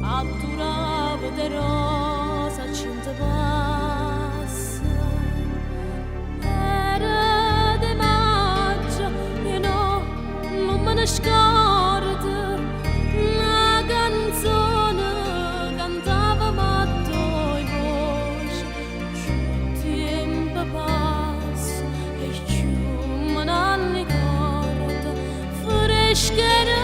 Atturavo de rosa cinta bassa, era de maggio e no, non me ne scordo, una canzone cantava matto e voce, il tempo passa e più me ne ricordo, freschera.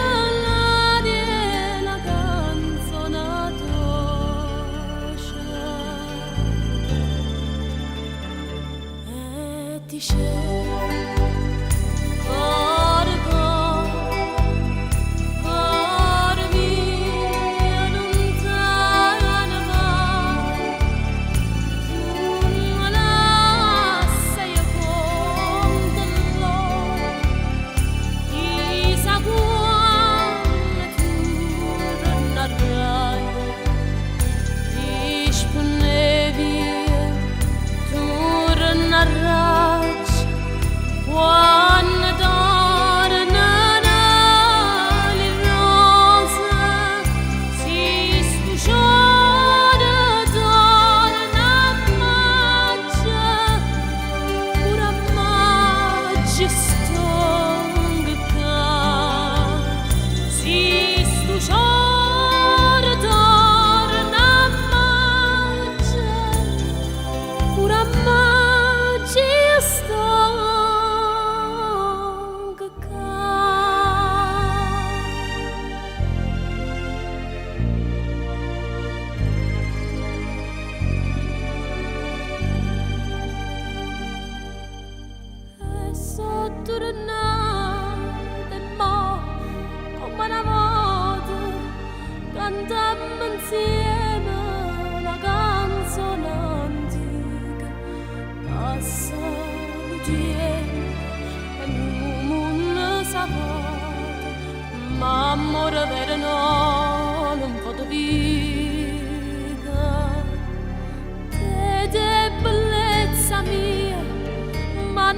Cantammo insieme una canzone antica, passano i tempi e non sapete, ma amore vero no, non posso vivere, te bellezza mia, ma